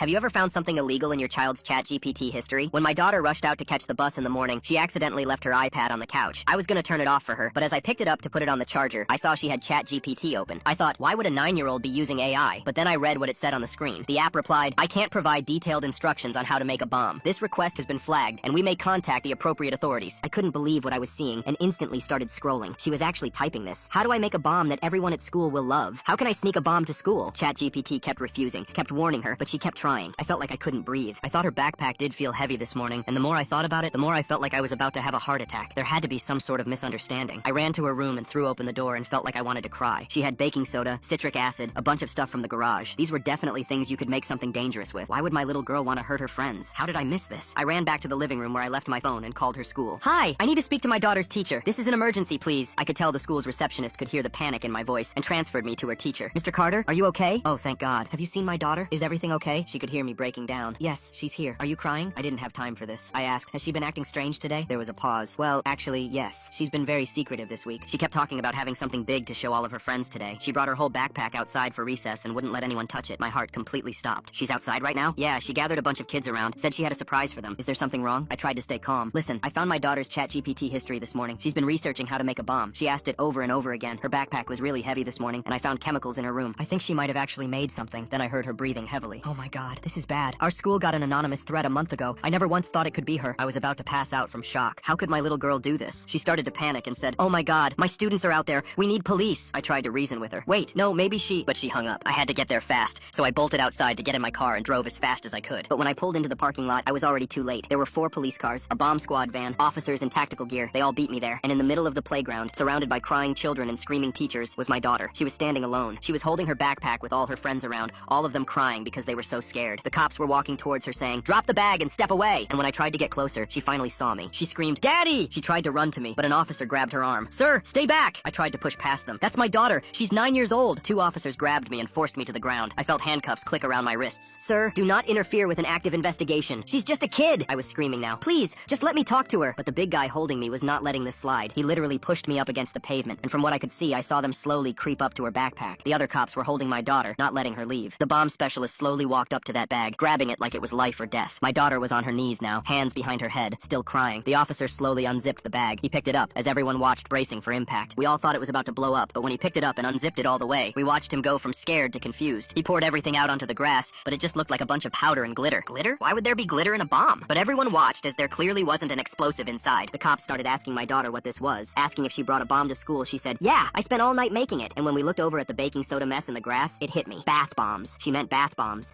Have you ever found something illegal in your child's ChatGPT history? When my daughter rushed out to catch the bus in the morning, she accidentally left her iPad on the couch. I was gonna turn it off for her, but as I picked it up to put it on the charger, I saw she had ChatGPT open. I thought, why would a 9-year-old be using AI? But then I read what it said on the screen. The app replied, I can't provide detailed instructions on how to make a bomb. This request has been flagged, and we may contact the appropriate authorities. I couldn't believe what I was seeing and instantly started scrolling. She was actually typing this. How do I make a bomb that everyone at school will love? How can I sneak a bomb to school? ChatGPT kept refusing, kept warning her, but she kept trying. I felt like I couldn't breathe. I thought her backpack did feel heavy this morning, and the more I thought about it, the more I felt like I was about to have a heart attack. There had to be some sort of misunderstanding. I ran to her room and threw open the door and felt like I wanted to cry. She had baking soda, citric acid, a bunch of stuff from the garage. These were definitely things you could make something dangerous with. Why would my little girl want to hurt her friends? How did I miss this? I ran back to the living room where I left my phone and called her school. Hi, I need to speak to my daughter's teacher. This is an emergency, please. I could tell the school's receptionist could hear the panic in my voice and transferred me to her teacher. Mr. Carter, are you okay? Oh, thank God. Have you seen my daughter? Is everything okay? She could hear me breaking down. Yes, she's here. Are you crying? I didn't have time for this. I asked, has she been acting strange today? There was a pause. Well, actually, yes. She's been very secretive this week. She kept talking about having something big to show all of her friends today. She brought her whole backpack outside for recess and wouldn't let anyone touch it. My heart completely stopped. She's outside right now? Yeah, she gathered a bunch of kids around, said she had a surprise for them. Is there something wrong? I tried to stay calm. Listen, I found my daughter's ChatGPT history this morning. She's been researching how to make a bomb. She asked it over and over again. Her backpack was really heavy this morning, and I found chemicals in her room. I think she might have actually made something. Then I heard her breathing heavily. Oh my God, this is bad. Our school got an anonymous threat a month ago. I never once thought it could be her. I was about to pass out from shock. How could my little girl do this? She started to panic and said, oh my God, my students are out there. We need police. I tried to reason with her. Wait, no, maybe but she hung up. I had to get there fast, so I bolted outside to get in my car and drove as fast as I could. But when I pulled into the parking lot, I was already too late. There were 4 police cars, a bomb squad van, officers in tactical gear. They all beat me there. And in the middle of the playground, surrounded by crying children and screaming teachers, was my daughter. She was standing alone. She was holding her backpack with all her friends around, all of them crying because they were so scared. The cops were walking towards her saying, drop the bag and step away. And when I tried to get closer, she finally saw me. She screamed, Daddy! She tried to run to me, but an officer grabbed her arm. Sir, stay back! I tried to push past them. That's my daughter. She's 9 years old. 2 officers grabbed me and forced me to the ground. I felt handcuffs click around my wrists. Sir, do not interfere with an active investigation. She's just a kid! I was screaming now. Please, just let me talk to her. But the big guy holding me was not letting this slide. He literally pushed me up against the pavement, and from what I could see, I saw them slowly creep up to her backpack. The other cops were holding my daughter, not letting her leave. The bomb specialist slowly walked up to that bag, grabbing it like it was life or death. My daughter was on her knees now, hands behind her head, still crying. The officer slowly unzipped the bag. He picked it up, as everyone watched, bracing for impact. We all thought it was about to blow up, but when he picked it up and unzipped it all the way, we watched him go from scared to confused. He poured everything out onto the grass, but it just looked like a bunch of powder and glitter. Glitter? Why would there be glitter in a bomb? But everyone watched as there clearly wasn't an explosive inside. The cops started asking my daughter what this was. Asking if she brought a bomb to school, she said, yeah, I spent all night making it. And when we looked over at the baking soda mess in the grass, it hit me. Bath bombs. She meant bath bombs.